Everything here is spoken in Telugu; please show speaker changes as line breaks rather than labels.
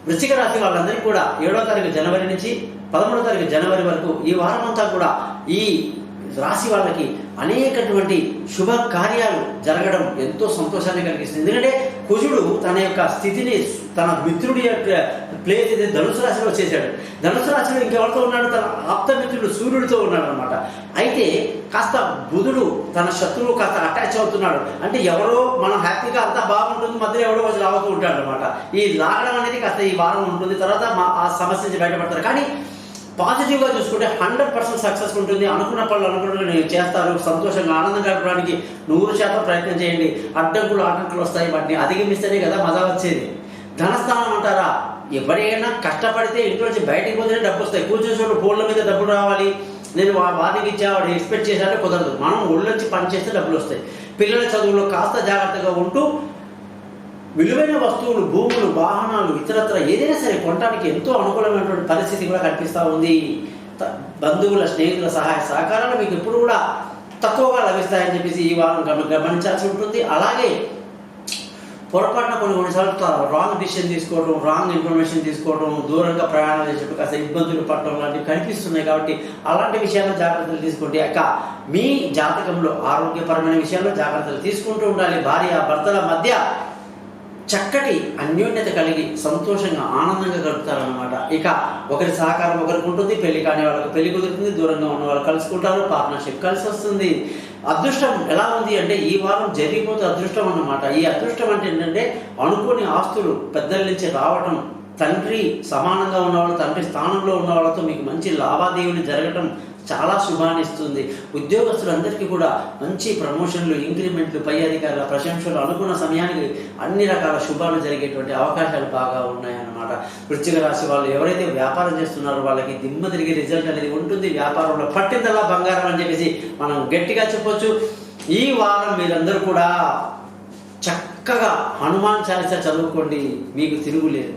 వృశ్చిక రాశి వాళ్ళందరికీ కూడా 7వ తారీఖు జనవరి నుంచి 13వ తారీఖు జనవరి వరకు ఈ వారం అంతా కూడా ఈ రాశి వాళ్ళకి అనేకటువంటి శుభ కార్యాలు జరగడం ఎంతో సంతోషాన్ని కలిగిస్తుంది. ఎందుకంటే కుజుడు తన యొక్క స్థితిని తన మిత్రుడి యొక్క ప్లేస్ అయితే ధనుసు రాశిలో చేశాడు. ధనుసు రాశిలో ఇంకెవరితో ఉన్నాడు? తన ఆప్తమిత్రుడు సూర్యుడితో ఉన్నాడు అనమాట. అయితే కాస్త బుధుడు తన శత్రువు కాస్త అటాచ్ అవుతున్నాడు. అంటే ఎవరో మనం హ్యాపీగా అంతా బాగుంటుంది, మధ్యలో ఎవడో వచ్చి లాగుతూ ఉంటాడు అనమాట. ఈ లాగడం అనేది కాస్త ఈ వారం ఉంటుంది. తర్వాత ఆ సమస్య నుంచి బయటపడతారు. కానీ పాజిటివ్గా చూసుకుంటే 100% సక్సెస్ ఉంటుంది. అనుకున్న పనులు అనుకున్నట్టు చేస్తారు. సంతోషంగా ఆనందంగా గడపడానికి 100% ప్రయత్నం చేయండి. ఆటంకులు వస్తాయి, వాటిని అధిగమిస్తేనే కదా మజా వచ్చేది. ధనస్థానం అంటారా, ఎవరైనా కష్టపడితే ఇంట్లో నుంచి బయటికి పోతేనే డబ్బు వస్తాయి. కూర్చొని చోటు ఫోన్ల మీద డబ్బులు రావాలి, నేను వాడికి ఇచ్చా వాడు ఎక్స్పెక్ట్ చేశాడే కుదరదు. మనం ఒళ్ళొచ్చి పని చేస్తే డబ్బులు వస్తాయి. పిల్లల చదువులో కాస్త జాగ్రత్తగా ఉంటూ విలువైన వస్తువులు, భూములు, వాహనాలు, ఇతరత్ర ఏదైనా సరే కొనడానికి ఎంతో అనుకూలమైనటువంటి పరిస్థితి కూడా కనిపిస్తూ ఉంది. బంధువుల, స్నేహితుల సహాయ సహకారాలు మీకు ఎప్పుడు కూడా తక్కువగా లభిస్తాయని చెప్పేసి ఈ వారం గమనించాల్సి ఉంటుంది. అలాగే పొరపాటున కొన్నిసార్లు రాంగ్ డిసిషన్ తీసుకోవడం, రాంగ్ ఇన్ఫర్మేషన్ తీసుకోవడం, దూరంగా ప్రయాణం చేసేటప్పుడు కాస్త ఇబ్బందులు పడటం లాంటివి కనిపిస్తున్నాయి. కాబట్టి అలాంటి విషయాల్లో జాగ్రత్తలు తీసుకోండి. మీ జాతకంలో ఆరోగ్యపరమైన విషయాల్లో జాగ్రత్తలు తీసుకుంటూ ఉండాలి. భార్య భర్తల మధ్య చక్కటి అన్యోన్యత కలిగి సంతోషంగా ఆనందంగా గడుపుతారన్నమాట. ఒకరి సహకారం ఒకరికి ఉంటుంది. పెళ్లి కాని వాళ్ళకి పెళ్లి కుదురుతుంది. దూరంగా ఉన్న వాళ్ళు కలుసుకుంటారు. పార్ట్నర్షిప్ కలిసి వస్తుంది. అదృష్టం ఎలా ఉంది అంటే ఈ వారం జరిగిపోతే అదృష్టం అన్నమాట. ఈ అదృష్టం అంటే ఏంటంటే అనుకోని ఆస్తులు పెద్దల నుంచి రావటం, తండ్రి సమానంగా ఉన్నవాళ్ళు, తండ్రి స్థానంలో ఉన్న వాళ్ళతో మీకు మంచి లావాదేవీలు జరగటం చాలా శుభాన్ని ఇస్తుంది. ఉద్యోగస్తులందరికీ కూడా మంచి ప్రమోషన్లు, ఇంక్రిమెంట్లు, పై అధికారుల ప్రశంసలు, అనుకున్న సమయానికి అన్ని రకాల శుభాలు జరిగేటువంటి అవకాశాలు బాగా ఉన్నాయన్నమాట. వృశ్చిక రాశి వాళ్ళు ఎవరైతే వ్యాపారం చేస్తున్నారో వాళ్ళకి దిమ్మ తిరిగి రిజల్ట్ అనేది ఉంటుంది. వ్యాపారంలో పట్టిందల్లా బంగారం అని చెప్పేసి మనం గట్టిగా చెప్పొచ్చు. ఈ వారం మీరందరూ కూడా చక్కగా హనుమాన్ చాలీసా చదువుకోండి, మీకు తిరుగులేదు.